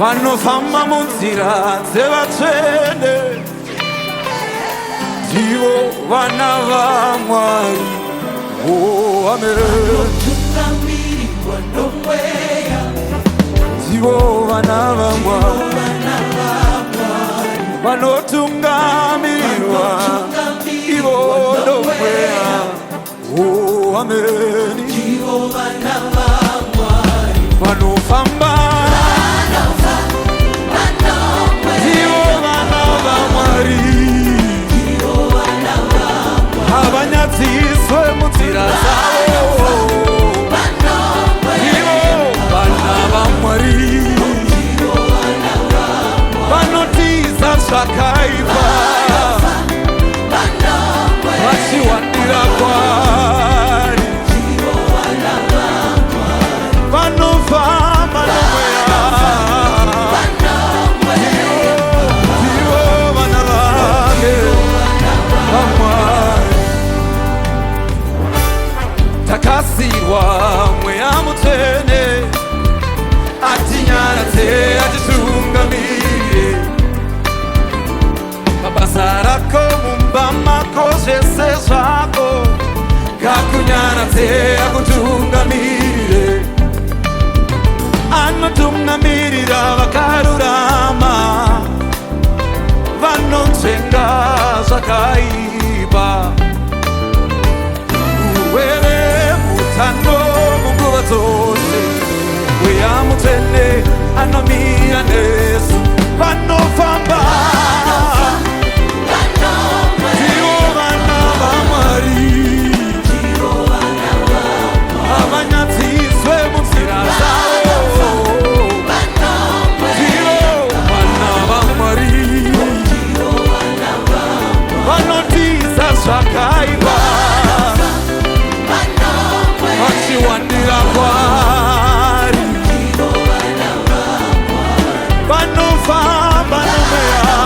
vanofamba munzira dzevatsvene ndivo vana vaMwari. Amen. Ndivo vana vaMwari vanotungamirirwa ivo ndomweya. Amen. Vanofamba havanyadziswe munzira dzavo. Ivo vana vaMwari vanotiza zvakaipa vachiwandira kwari. Vanofamba nomweya. Ivo vana vake vaMwari. Takasirwa mweya mutsvene atinyaradze atitungamirire mabasa rako mumba mako zvese zvako ngakunyaradze akutungamirire. Anotungamirira vakarurama vanotsenga zvakaipa. Utano munguva dzose mweya mutsvene anomira nesu. Vanofamba ndivo vana vaMwari havanyadziswe munzira dzavo. Ndivo vana vaMwari vanotiza zvakaipa vachiwandira kwari. Vanofamba nomweya.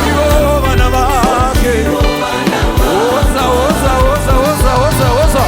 Ivo vana vake. Oza, oza, oza, oza, oza, oza.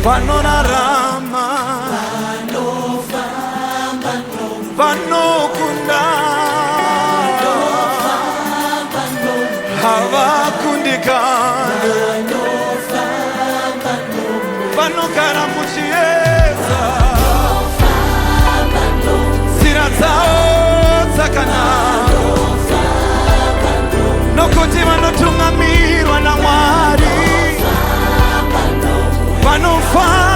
Vanorarama vanokunda havakundikane vanogara muchiedza nzira dzavo dzakanaka nokuti vanotungamirwa naMwari. Vanofamba